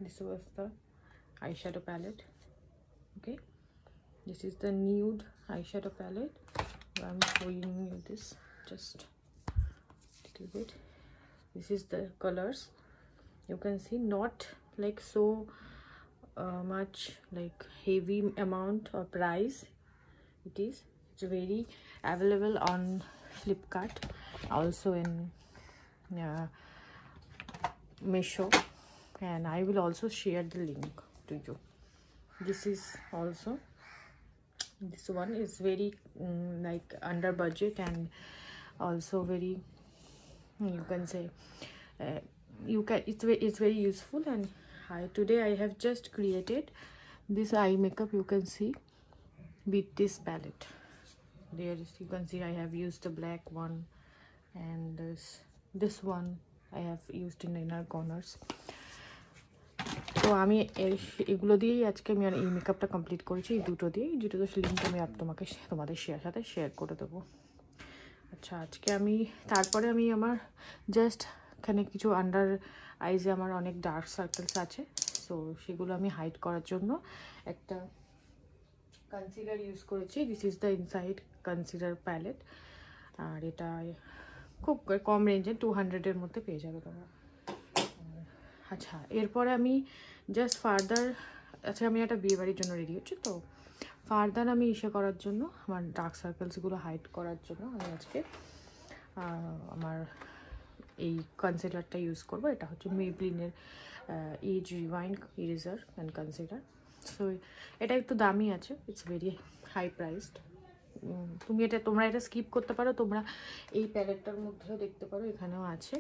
This was the eyeshadow palette. Okay, this is the nude eyeshadow palette. I'm showing you this just a little bit. This is the colors. You can see not like so much like heavy amount or price. It's very available on Flipkart, also in Meesho, and I will also share the link to you. This is also, this one is very like under budget, and also very, you can say it's very useful. And today I have just created this eye makeup. You can see with this palette. There you can see I have used the black one, and this one I have used in inner corners. তো আমি এগুলো দিয়েই আজকে আমি এই মেকআপটা complete করেছি, এই দুটো দিয়ে। এই দুটো লিঙ্ক আমি তোমাদের সাথে শেয়ার করে দেবো। আচ্ছা, আজকে আমি তারপরে আমি আমার জাস্ট এখানে কিছু আন্ডার আইজে আমার অনেক ডার্ক সার্কেলস আছে, সো সেগুলো আমি হাইড করার জন্য একটা কনসিলার ইউজ করেছি। This is the inside concealer palette, আর এটা খুব কম রেঞ্জে 200-এর মধ্যে পেয়ে যাবে তোমরা। আচ্ছা, এরপরে আমি জাস্ট ফার্দার, আচ্ছা আমি একটা বিয়েবাড়ির জন্য রেডি হচ্ছি, তো ফার্দার আমি করার জন্য আমার ডার্ক সার্কেলসগুলো হাইড করার জন্য আমি আজকে আমার এই কনসিলারটা ইউজ করব। এটা হচ্ছে মেবলিনের age rewind eraser and concealer. So এটা একটু দামি আছে, ইটস ভেরি হাই প্রাইসড। তোমরা এটা স্কিপ করতে পারো, তোমরা এই প্যালেটটার মধ্যেও দেখতে পারো, এখানেও আছে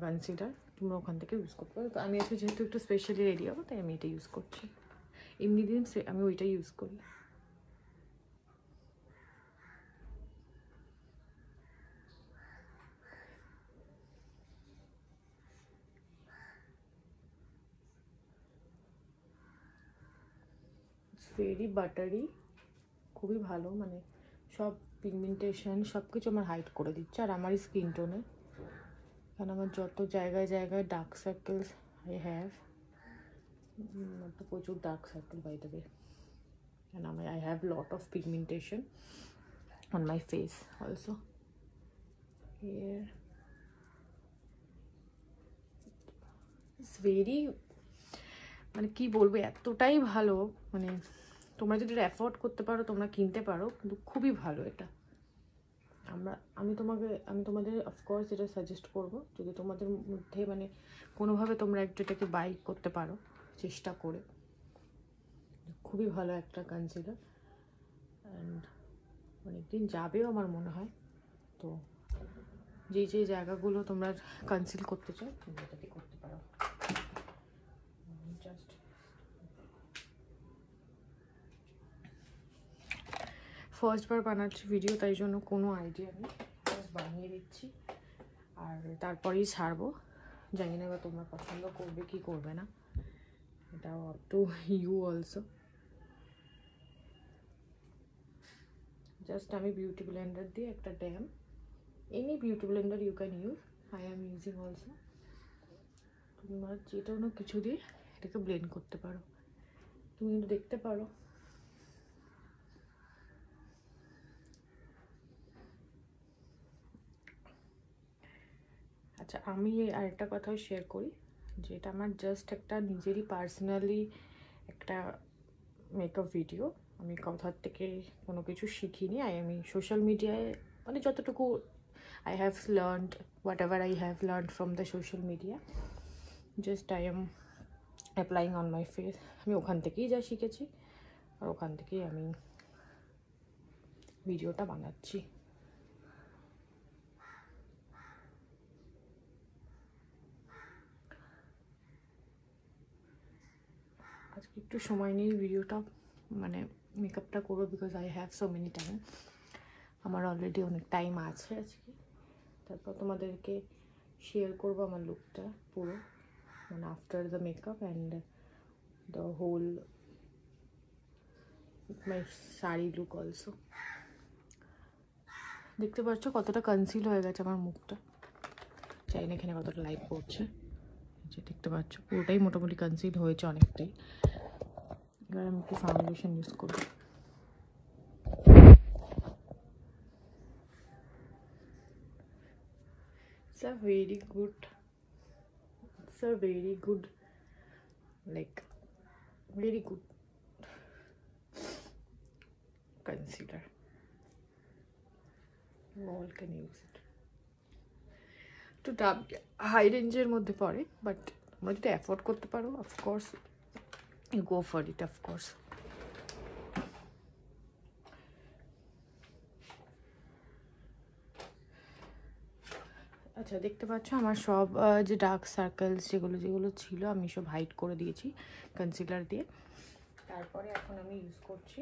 কনসিলার, তোমরা ওখান থেকে ইউজ করতে পারো। তো আমি আজকে যেহেতু একটু স্পেশালি রেডি হবো, তাই আমি এটা ইউজ করছি। এমনি দিন আমি ওইটা ইউজ করি। ভেরি বাটারি, খুবই ভালো, মানে সব পিগমেন্টেশন সব কিছু আমার হাইড করে দিচ্ছে। আর আমার স্কিন টোনে, কারণ আমার যত জায়গায় জায়গায় ডার্ক সার্কেলস আই হ্যাভ, তো প্রচুর dark circle by the way, and I have lot of pigmentation on my face also here. It's very, মানে কি বলবো, এতটাই ভালো, মানে তোমরা যদি অ্যাফোর্ড করতে পারো তোমরা কিনতে পারো, কিন্তু খুবই ভালো এটা। আমি তোমাদের অফকোর্স এটা সাজেস্ট করব, যদি তোমাদের মধ্যে মানে কোনোভাবে তোমরা এটাকে বাই করতে পারো চেষ্টা করে। খুবই ভালো একটা কনসিলার, অ্যান্ড অনেকদিন যাবেও আমার মনে হয়। তো যে জায়গাগুলো তোমরা কনসিল করতে চাও তোমরা এটাতে করতে পারো। জাস্ট ফার্স্টবার বানাচ্ছি ভিডিও, তাই জন্য কোনো আইডিয়া নেই, জাস্ট বানিয়ে দিচ্ছি আর তারপরেই ছাড়বো। জানি না এবার তোমরা পছন্দ করবে কি করবে না, এটাও up to you also. Just আমি বিউটি ব্লেন্ডার দিয়ে একটা any beauty blender you can use, I am using also. তোমরা যেটা কোনো কিছু দিয়ে এটাকে ব্লেন্ড করতে পারো, তুমি কিন্তু দেখতে পারো। আচ্ছা, আমি আরেকটা কথাও শেয়ার করি, যেটা আমার জাস্ট একটা নিজেরই পার্সোনালি একটা মেকআপ ভিডিও। আমি কোথার থেকে কোনো কিছু শিখিনি, আমি সোশ্যাল মিডিয়ায় মানে যতটুকু I have learned, whatever I have learned from the social media, just I am applying on my face. আমি ওখান থেকেই যা শিখেছি আর ওখান থেকেই আমি ভিডিওটা বানাচ্ছি। আজকে একটু সময় নিয়ে ভিডিওটা মানে মেকআপটা করবো, because I have so many time. আমার অলরেডি অনেক টাইম আছে আজকে। তারপর তোমাদেরকে শেয়ার করবো আমার লুকটা পুরো, মানে after the makeup and the whole my sari look also. দেখতে পাচ্ছ কতটা কনসিল হয়ে গেছে আমার মুখটা, চাই না এখানে কতটা লাইট পড়ছে। যে দেখতে পাচ্ছ পুরোটাই মোটামুটি কনসিল হয়েছে অনেকটাই। এবার আমি একটু ফাউন্ডেশন ইউজ করব। It's a very good, it's a very good, like very good concealer. All can use it. To দাম হাই রেঞ্জের মধ্যে পড়ে, বাট তোমরা যদি অ্যাফোর্ড করতে পারো of course you go for it of course. আচ্ছা দেখতে পাচ্ছ আমার সব যে ডার্ক সার্কেলস যেগুলো ছিল আমি সব হাইড করে দিয়েছি কনসিলার দিয়ে। তারপরে এখন আমি ইউজ করছি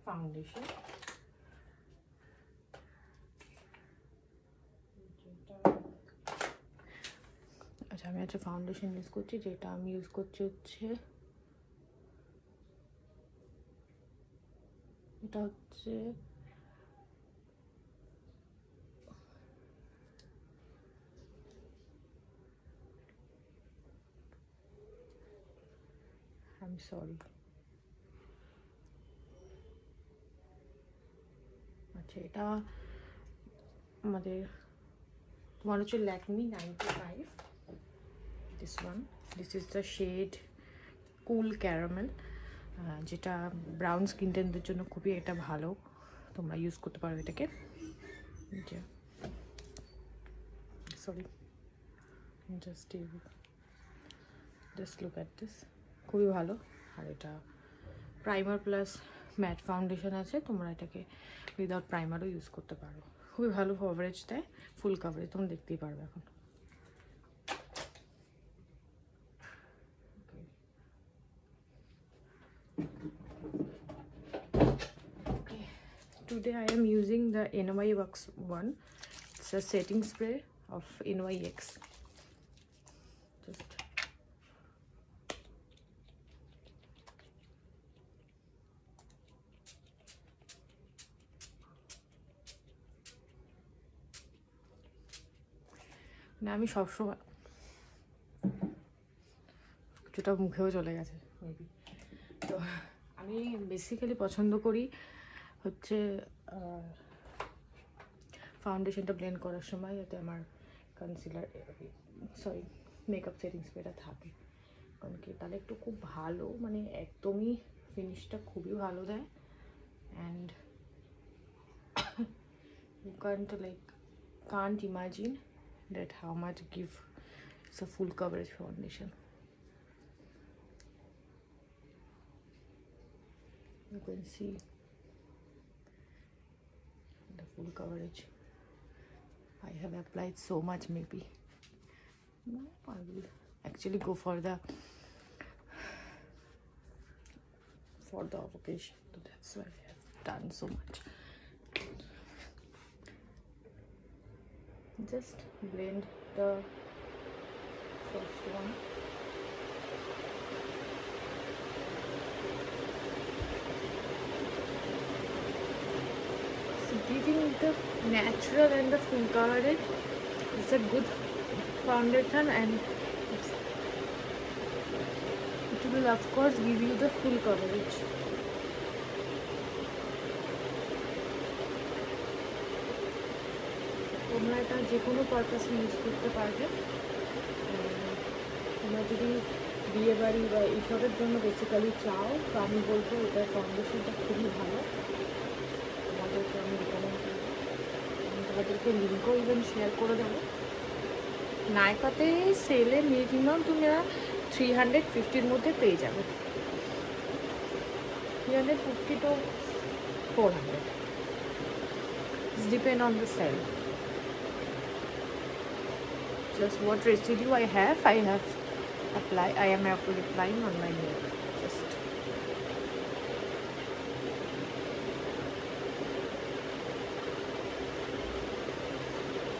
ফাউন্ডেশন। আচ্ছা আমি একটা ফাউন্ডেশন ইউজ করছি, যেটা আমি ইউজ করছি হচ্ছে এটা হচ্ছে I'm sorry, আচ্ছা এটা আমাদের তোমার হচ্ছে Lakme 95, this one, this is the shade cool caramel, যেটা ব্রাউন স্কিন টোনদের জন্য খুবই এটা ভালো, তোমরা ইউজ করতে পারো এটাকে। Sorry, just look at this, খুবই ভালো। আর এটা প্রাইমার প্লাস ম্যাট ফাউন্ডেশন আছে, তোমরা এটাকে উইদাউট প্রাইমারও ইউজ করতে পারো, খুবই ভালো কভারেজ দেয়, ফুল কভারেজ তোমরা দেখতেই পারবে এখন। Today I am using the NYX one. It's a setting spray of NYX. Just না আমি সবসময় কিছুটা মুখেও চলে গেছে মেবি। তো আমি বেসিক্যালি পছন্দ করি হচ্ছে ফাউন্ডেশনটা ব্লেন্ড করার সময় যাতে আমার কনসিলার মেকআপ সেটিং স্প্রেটা থাকে, কারণ কি তাহলে একটু খুব ভালো মানে একদমই ফিনিশটা খুবই ভালো দেয়। And you can't imagine that how much give it's a full coverage foundation. You can see the full coverage. I have applied so much, maybe no, I will actually go for the occasion, so that's why I have done so much. Just blend the first one. So giving the natural and the full coverage is a good foundation, and it will of course give you the full coverage. তোমরা এটা যে কোনো পারপাসে use করতে পারবে। তোমরা যদি বিয়ে বাড়ি বা এইসবের জন্য বেসিক্যালি চাও তো আমি বলবো এটা ফাউন্ডেশনটা খুবই ভালো, তোমাদেরকে আমি রেকমেন্ড করবো। আমি তোমাদেরকে লিঙ্কও ইভেন শেয়ার করে দেবো। নাইকাতে সেলে মিনিমাম তুমি 350-র মধ্যে পেয়ে যাবে, 350 to 400, it's depend on the sale. Just what residue I have applied. I am applying on my neck. Just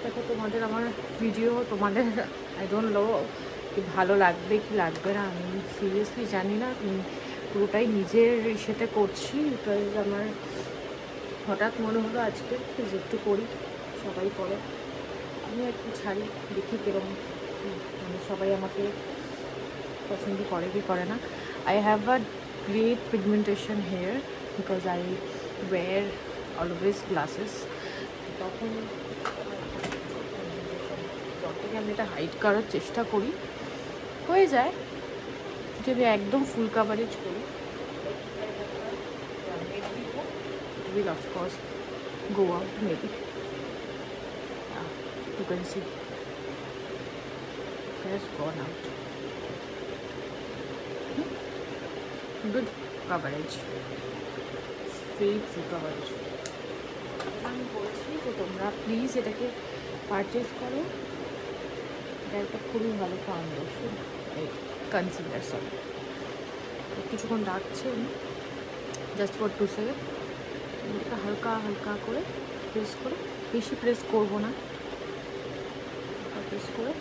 দেখো তোমাদের আমার ভিডিও তোমাদের আই ডোন্ট নো কি ভালো লাগবে কি লাগবে না, আমি সিরিয়াসলি জানি না। আমি পুরোটাই নিজের ইসেতে করছি, বিকজ আমার হঠাৎ মনে হলো আজকে একটু করি, সবাই করে, আমি একটু ছাড়ি দেখি কিরকম সবাই আমাকে পছন্দ করে কি করে না। I have a great pigmentation here because I wear always glasses. তখন যতটা আমি এটা হাইড করার চেষ্টা করি হয়ে যায়, যদি একদম ফুল কাভারেজ করি it will of course go out maybe. You can see it has gone out. Good coverage, very full coverage. আমি বলছি যে তোমরা প্লিজ এটাকে পারচেস করো, এটা একটা খুবই ভালো ফাউন্ডেশন, এই কনসিলার। সরি, কিছুক্ষণ রাখছি আমি জাস্ট ফর 2 সেকেন্ড। এটা হালকা হালকা করে প্রেস করে, বেশি প্রেস করবো না, প্রেস করে